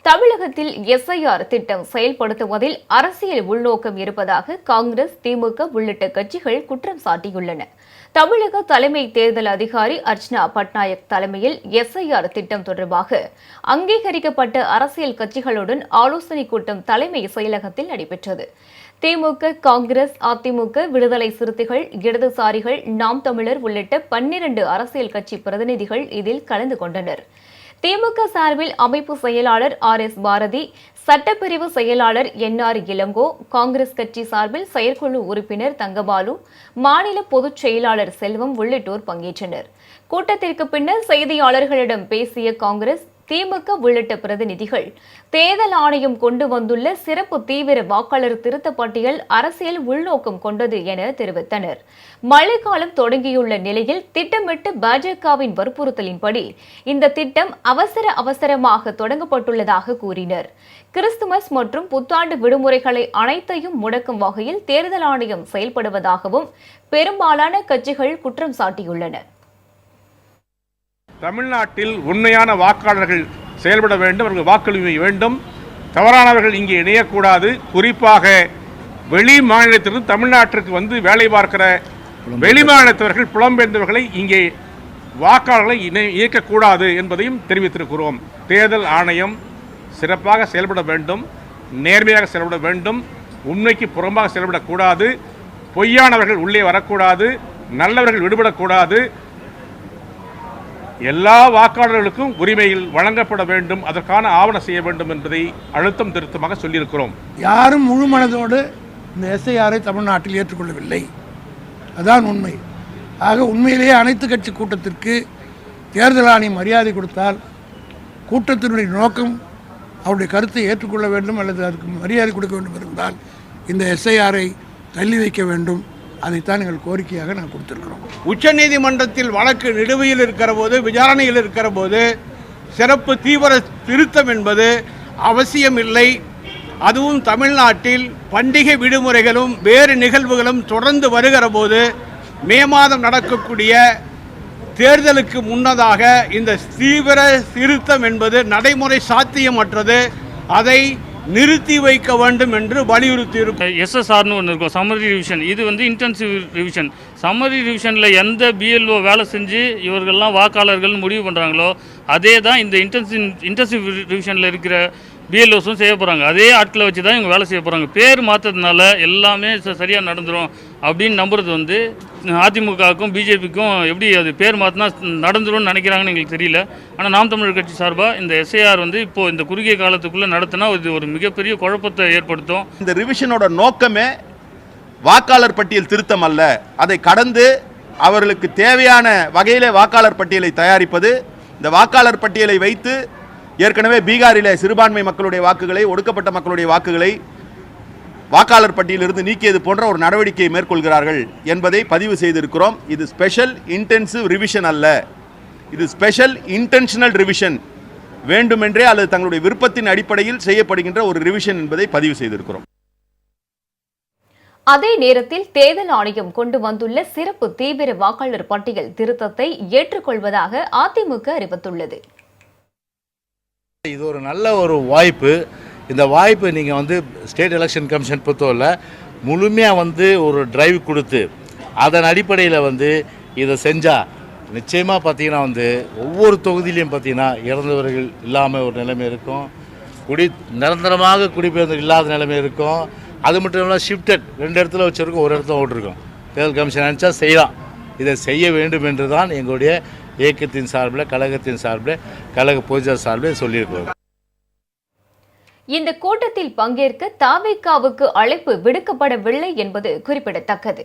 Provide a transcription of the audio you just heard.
தமிழகத்தில் எஸ்ஐஆர் திட்டம் செயல்படுத்துவதில் அரசியல் உள்நோக்கம் இருப்பதாக காங்கிரஸ், திமுக உள்ளிட்ட கட்சிகள் குற்றம் சாட்டியுள்ளன. தமிழக தலைமை தேர்தல் அதிகாரி அர்ச்சனா பட்நாயக் தலைமையில் எஸ்ஐஆர் திட்டம் தொடர்பாக அங்கீகரிக்கப்பட்ட அரசியல் கட்சிகளுடன் ஆலோசனைக் கூட்டம் தலைமை செயலகத்தில் நடைபெற்றது. திமுக, காங்கிரஸ், அதிமுக, விடுதலை சிறுத்தைகள், இடதுசாரிகள், நாம் தமிழர் உள்ளிட்ட 12 அரசியல் கட்சி பிரதிநிதிகள் இதில் கலந்து கொண்டனர். திமுக சார்பில் அமைப்பு செயலாளர் RS பாரதி, சட்டப்பிரிவு செயலாளர் NR இளங்கோ, காங்கிரஸ் கட்சி சார்பில் செயற்குழு உறுப்பினர் தங்கபாலு, மாநில பொதுச் செயலாளர் செல்வம் உள்ளிட்டோர் பங்கேற்றனர். கூட்டத்திற்கு பின்னர் செய்தியாளர்களிடம் பேசிய காங்கிரஸ், திமுக உள்ளிட்ட பிரதிநிதிகள் தேர்தல் ஆணையம் கொண்டு வந்துள்ள சிறப்பு தீவிர வாக்காளர் திருத்த பட்டியல் அரசியல் உள்நோக்கம் கொண்டது என தெரிவித்தனர். மழைக்காலம் தொடங்கியுள்ள நிலையில் திட்டமிட்டு பாஜகவின் வற்புறுத்தலின்படி இந்த திட்டம் அவசரமாக தொடங்கப்பட்டுள்ளதாக கூறினர். கிறிஸ்துமஸ் மற்றும் புத்தாண்டு விடுமுறைகளை அனைத்தையும் முடக்கும் வகையில் தேர்தல் ஆணையம் செயல்படுவதாகவும் பெரும்பாலான கட்சிகள் குற்றம் சாட்டியுள்ளன. தமிழ்நாட்டில் உண்மையான வாக்காளர்கள் செயல்பட வேண்டும், அவர்கள் வாக்களிக்க வேண்டும். தவறானவர்கள் இங்கே இணையக்கூடாது. குறிப்பாக வெளி மாநிலத்திலிருந்து தமிழ்நாட்டிற்கு வந்து வேலை பார்க்கிற வெளி மாநிலத்தவர்கள், புலம்பெயர்ந்தவர்களை இங்கே வாக்காளர்களை இயக்கக்கூடாது என்பதையும் தெரிவித்திருக்கிறோம். தேர்தல் ஆணையம் சிறப்பாக செயல்பட வேண்டும், நேர்மையாக செயல்பட வேண்டும், உண்மைக்கு புறம்பாக செயல்படக்கூடாது, பொய்யானவர்கள் உள்ளே வரக்கூடாது, நல்லவர்கள் விடுபடக்கூடாது. எல்லா வாக்காளர்களுக்கும் உரிமையில் வழங்கப்பட வேண்டும், அதற்கான ஆவணம் செய்ய வேண்டும் என்பதை அழுத்தம் திருத்தமாக சொல்லியிருக்கிறோம். யாரும் முழு மனதோடு இந்த எஸ்ஐஆரை தமிழ்நாட்டில் ஏற்றுக்கொள்ளவில்லை, அதான் உண்மை. ஆக உண்மையிலேயே அனைத்து கட்சி கூட்டத்திற்கு தேர்தல் ஆணையம் மரியாதை கொடுத்தால், கூட்டத்தினுடைய நோக்கம் அவருடைய கருத்தை ஏற்றுக்கொள்ள வேண்டும் அல்லது அதுக்கு மரியாதை கொடுக்க வேண்டும் இருந்தால் இந்த எஸ்ஐஆரை தள்ளி வைக்க வேண்டும். அதைத்தான் எங்கள் கோரிக்கையாக நான் கொடுத்திருக்கிறோம். உச்சநீதிமன்றத்தில் வழக்கு நிலுவையில் இருக்கிற போது, விசாரணையில் இருக்கிற போது சிறப்பு தீவிர திருத்தம் என்பது அவசியமில்லை. அதுவும் தமிழ்நாட்டில் பண்டிகை விடுமுறைகளும் வேறு நிகழ்வுகளும் தொடர்ந்து வருகிற போது மே மாதம் நடக்கக்கூடிய தேர்தலுக்கு முன்னதாக இந்த தீவிர திருத்தம் என்பது நடைமுறை சாத்தியமற்றது. அதை நிறுத்தி வைக்க வேண்டும் என்று வலியுறுத்தி இருக்கும். SSRனு ஒன்று இருக்கும், சம்மரி ரிவிஷன். இது இன்டென்சிவ் ரிவிஷன். சம்மரி ரிவிஷனில் எந்த BLO வேலை செஞ்சு இவர்கள்லாம் வாக்காளர்கள் முடிவு பண்ணுறாங்களோ அதே தான் இந்த இன்டென்சிவ் ரிவிஷனில் இருக்கிற BLOஸும் செய்ய போகிறாங்க. அதே ஆட்களை வச்சு தான் இவங்க வேலை செய்ய போகிறாங்க. பேர் மாற்றதுனால எல்லாமே சரியாக நடந்துடும் அப்படின்னு நம்புறது அதிமுகவுக்கும் BJPக்கும் எப்படி அது பேர் மாற்றினா நடந்துரும்னு நினைக்கிறாங்கன்னு எங்களுக்கு தெரியல. ஆனால் நாம் தமிழர் கட்சி சார்பாக இந்த SIR இப்போது இந்த குறுகிய காலத்துக்குள்ளே நடத்தினா இது ஒரு மிகப்பெரிய குழப்பத்தை ஏற்படுத்தும். இந்த ரிவிஷனோட நோக்கமே வாக்காளர் பட்டியல் திருத்தம் அல்ல, அதை கடந்து அவர்களுக்கு தேவையான வகையிலே வாக்காளர் பட்டியலை தயாரிப்பது. இந்த வாக்காளர் பட்டியலை வைத்து ஏற்கனவே பீகாரில் சிறுபான்மை மக்களுடைய வாக்குகளை, ஒடுக்கப்பட்ட மக்களுடைய வாக்குகளை வாக்காளர் பட்டியலிருந்து நீக்கியது போன்ற ஒரு நடவடிக்கையை மேற்கொள்கிறார்கள் என்பதை பதிவு செய்திருக்கிறோம். இது ஸ்பெஷல் இன்டென்சிவ் ரிவிஷன் அல்ல, இது ஸ்பெஷல் இன்டென்ஷனல் ரிவிஷன். வேண்டுமென்றே அல்லது தங்களுடைய விருப்பத்தின் அடிப்படையில் செய்யப்படுகின்ற ஒரு ரிவிஷன் என்பதை பதிவு செய்திருக்கிறோம். அதே நேரத்தில் தேர்தல் ஆணையம் கொண்டு வந்துள்ள சிறப்பு தீவிர வாக்காளர் பட்டியல் திருத்தத்தை ஏற்றுக்கொள்வதாக அதிமுக அறிவித்துள்ளது. இது ஒரு நல்ல ஒரு வாய்ப்பு. இந்த வாய்ப்பு நீங்கள் ஸ்டேட் எலெக்ஷன் கமிஷன் பொறுத்தவரை முழுமையாக ஒரு டிரைவ் கொடுத்து அதன் அடிப்படையில் இதை செஞ்சால் நிச்சயமாக பார்த்தீங்கன்னா ஒவ்வொரு தொகுதியிலையும் பார்த்தீங்கன்னா இறந்தவர்கள் இல்லாமல் ஒரு நிலைமை இருக்கும், நிரந்தரமாக குடிபெயர்ந்து இல்லாத நிலைமை இருக்கும். அது மட்டும் இல்லாமல் ஷிஃப்டட் 2 இடத்துல வச்சுருக்கோம், ஒரு இடத்துல ஓட்டிருக்கோம். தேர்தல் கமிஷன் நினச்சா செய்யலாம். இதை செய்ய வேண்டும் என்று தான் எங்களுடைய இயக்கத்தின் சார்பில், கழகத்தின் சார்பில், கழக பொதுச்செயலாளர் சார்பில் சொல்லியிருக்கிறோம். இந்த கூட்டத்தில் பங்கேற்க தவிகவுக்கு அழைப்பு விடுக்கப்படவில்லை என்பது குறிப்பிடத்தக்கது.